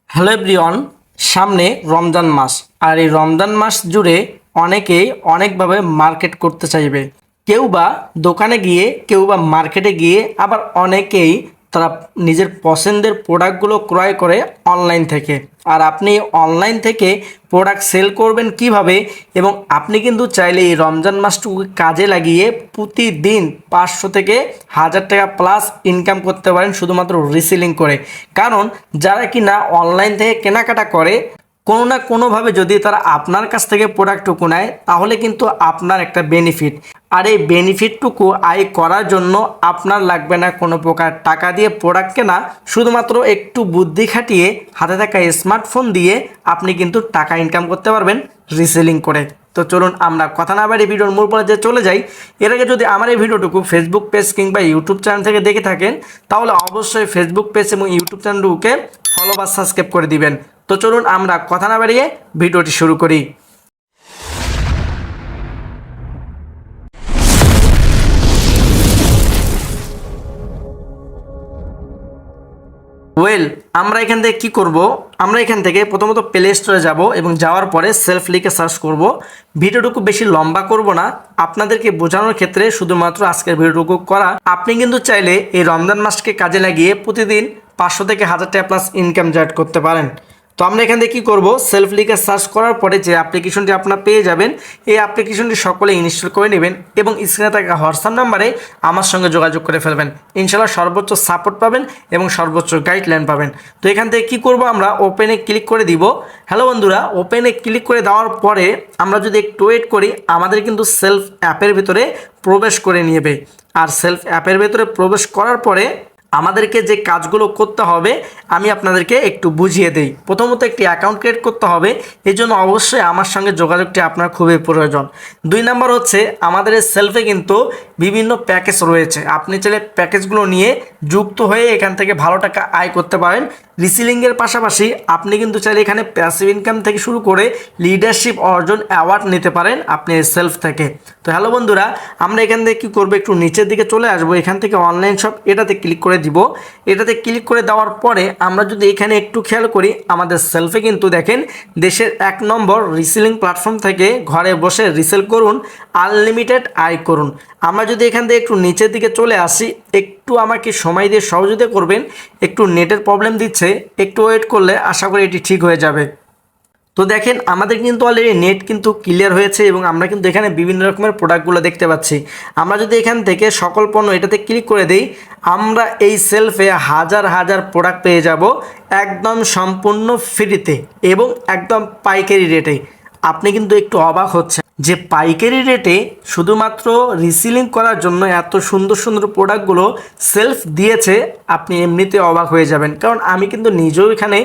Hello everyone, সামনে রমজান মাস। আর এই রমজান মাস জুড়ে অনেকেই অনেকভাবে মার্কেট করতে চাইবে। কেউ বা দোকানে গিয়ে, কেউ বা মার্কেটে গিয়ে, আবার অনেকেই তারা নিজের পছন্দের প্রোডাক্টগুলো ক্রয় করে অনলাইন থেকে। আর আপনি অনলাইন থেকে প্রোডাক্ট সেল করবেন কিভাবে, এবং আপনি কিন্তু চাইলে এই রমজান মাসটুকু কাজে লাগিয়ে প্রতিদিন 500 থেকে 1000 টাকা প্লাস ইনকাম করতে পারেন শুধুমাত্র রিসেলিং করে। কারণ যারা কিনা অনলাইন থেকে কেনাকাটা করে, কোনো না কোনোভাবে যদি তারা আপনার কাছ থেকে প্রোডাক্টটুকু নেয়, তাহলে কিন্তু আপনার একটা বেনিফিট। আর এই বেনিফিটটুকু আয় করার জন্য আপনার লাগবে না কোনো প্রকার টাকা দিয়ে প্রোডাক্ট কেনা, শুধুমাত্র একটু বুদ্ধি খাটিয়ে হাতে থাকা স্মার্টফোন দিয়ে আপনি কিন্তু টাকা ইনকাম করতে পারবেন রিসেলিং করে। তো চলুন আমরা কথা না বাড়ি ভিডিওর মূল পর্যায়ে চলে যাই। এর আগে যদি আমার এই ভিডিওটুকু ফেসবুক পেজ কিংবা ইউটিউব চ্যানেল থেকে দেখে থাকেন, তাহলে অবশ্যই ফেসবুক পেজ এবং ইউটিউব চ্যানেলটুকুকে ফলো বা সাবস্ক্রাইব করে দিবেন। তো চলুন আমরা কথা না বাড়িয়ে ভিডিওটি শুরু করি। আমরা এখান থেকে কি করব, আমরা এখান থেকে প্রথমত প্লে স্টোরে যাব এবং যাওয়ার পরে সেলফ লিখে সার্চ করব। ভিডিওটুকু বেশি লম্বা করব না, আপনাদেরকে বোঝানোর ক্ষেত্রে শুধুমাত্র আজকের ভিডিওটুকু করা। আপনি কিন্তু চাইলে এই রমজান মাসকে কাজে লাগিয়ে প্রতিদিন 500 থেকে 1000 টাকা প্লাস ইনকাম জেনারেট করতে পারেন। তো আমরা এখান থেকে কী করবো, সেলফ লিখে সার্চ করার পরে যে অ্যাপ্লিকেশনটি আপনারা পেয়ে যাবেন, এই অ্যাপ্লিকেশনটি সকলে ইনস্টল করে নেবেন এবং স্ক্রিনে থাকা হোয়াটসঅ্যাপ নাম্বারে আমার সঙ্গে যোগাযোগ করে ফেলবেন। ইনশাআল্লাহ সর্বোচ্চ সাপোর্ট পাবেন এবং সর্বোচ্চ গাইডলাইন পাবেন। তো এখান থেকে কী করবো, আমরা ওপেনে ক্লিক করে দিব। হ্যালো বন্ধুরা, ওপেনে ক্লিক করে দেওয়ার পরে আমরা যদি একটু ওয়েট করি, আমাদের কিন্তু সেলফ অ্যাপের ভিতরে প্রবেশ করে নেবে। আর সেলফ অ্যাপের ভিতরে প্রবেশ করার পরে আমাদেরকে যে কাজগুলো করতে হবে আমি আপনাদেরকে একটু বুঝিয়ে দেই। প্রথমত একটি অ্যাকাউন্ট ক্রিয়েট করতে হবে, এই জন্য অবশ্যই আমার সঙ্গে যোগাযোগটি আপনার খুবই প্রয়োজন। 2 নাম্বার হচ্ছে, আমাদের এই সেলফে কিন্তু বিভিন্ন প্যাকেজ রয়েছে। আপনি চাইলে প্যাকেজগুলো নিয়ে যুক্ত হয়ে এখান থেকে ভালো টাকা আয় করতে পারেন। রিসেলিংয়ের পাশাপাশি আপনি কিন্তু চাইলে এখানে প্যাসিভ ইনকাম থেকে শুরু করে লিডারশিপ অর্জন অ্যাওয়ার্ড নিতে পারেন আপনি সেলফ থেকে। তো হ্যালো বন্ধুরা, আমরা এখান থেকে কী করবো, একটু নিচের দিকে চলে আসবো। এখান থেকে অনলাইন শপ এটাতে ক্লিক করে দিব। এটাতে ক্লিক করে দেওয়ার পরে আমরা যদি এখানে একটু খেয়াল করি, আমাদের সেলফে কিন্তু দেখেন দেশের 1 নম্বর রিসেলিং প্ল্যাটফর্ম থেকে ঘরে বসে রিসেল করুন, আনলিমিটেড আয় করুন। আমরা যদি এখান থেকে একটু নিচের দিকে চলে আসি, একটু আমাকে সময় দিয়ে সহযোগিতা করবেন, একটু নেটের প্রবলেম দিচ্ছে, একটু ওয়েট করলে আশা করি এটি ঠিক হয়ে যাবে। তো দেখেন আমাদের কিন্তু অলরেডি নেট কিন্তু ক্লিয়ার হয়েছে এবং আমরা কিন্তু এখানে বিভিন্ন রকমের প্রোডাক্টগুলো দেখতে পাচ্ছি। আমরা যদি এখান থেকে সকল পণ্য এটাতে ক্লিক করে দেই, আমরা এই সেলফে হাজার হাজার প্রোডাক্ট পেয়ে যাব একদম সম্পূর্ণ ফ্রিতে এবং একদম পাইকারি রেটে। আপনি কিন্তু একটু অবাক হচ্ছেন যে পাইকারি রেটে শুধুমাত্র রিসেলিং করার জন্য এত সুন্দর সুন্দর প্রোডাক্টগুলো সেলফ দিয়েছে। আপনি এমনিতে অবাক হয়ে যাবেন, কারণ আমি কিন্তু নিজেও এখানে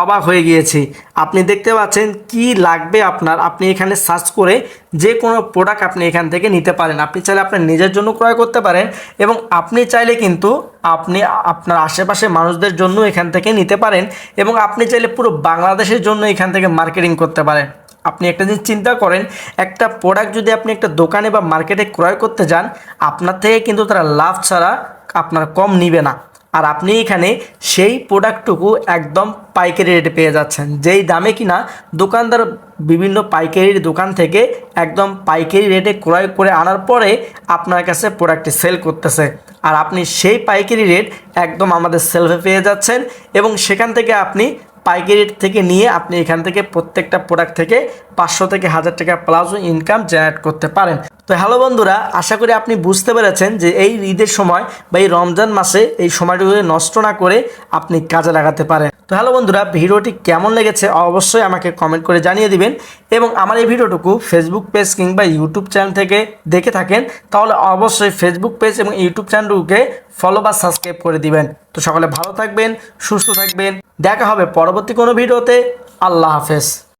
অবাক হয়ে গিয়েছি। আপনি দেখতে পাচ্ছেন কি লাগবে আপনার, আপনি এখানে সার্চ করে যে কোনো প্রোডাক্ট আপনি এখান থেকে নিতে পারেন। আপনি চাইলে আপনার নিজের জন্য ক্রয় করতে পারেন এবং আপনি চাইলে কিন্তু আপনি আপনার আশেপাশে মানুষদের জন্য এখান থেকে নিতে পারেন এবং আপনি চাইলে পুরো বাংলাদেশের জন্য এখান থেকে মার্কেটিং করতে পারেন। আপনি একটা জিনিস চিন্তা করেন, একটা প্রোডাক্ট যদি আপনি একটা দোকানে বা মার্কেটে ক্রয় করতে যান, আপনার থেকে কিন্তু তারা লাভ ছাড়া আপনার কম নিবে না। আর আপনি এখানে সেই প্রোডাক্টটুকু একদম পাইকারি রেটে পেয়ে যাচ্ছেন, যেই দামে কিনা দোকানদার বিভিন্ন পাইকারির দোকান থেকে একদম পাইকারি রেটে ক্রয় করে আনার পরে আপনার কাছে প্রোডাক্টটি সেল করতেছে। আর আপনি সেই পাইকারি রেট একদম আমাদের সেলফে পেয়ে যাচ্ছেন এবং সেখান থেকে আপনি পাইকারি রেট থেকে নিয়ে আপনি এখান থেকে প্রত্যেকটা প্রোডাক্ট থেকে 500 থেকে 1000 টাকা প্লাস ইনকাম জেনারেট করতে পারেন। তো হ্যালো বন্ধুরা, আশা করি আপনি বুঝতে পেরেছেন যে এই ঈদের সময় বা এই রমজান মাসে এই সময়টুকু নষ্ট না করে আপনি কাজে লাগাতে পারেন। তো হ্যালো বন্ধুরা, ভিডিওটি কেমন লেগেছে অবশ্যই আমাকে কমেন্ট করে জানিয়ে দিবেন এবং আমার এই ভিডিওটুকু ফেসবুক পেজ কিংবা ইউটিউব চ্যানেল থেকে দেখে থাকেন, তাহলে অবশ্যই ফেসবুক পেজ এবং ইউটিউব চ্যানেলটুকুকে ফলো বা সাবস্ক্রাইব করে দিবেন। তো সকলে ভালো থাকবেন, সুস্থ থাকবেন, দেখা হবে পরবর্তী কোনো ভিডিওতে। আল্লাহ হাফেজ।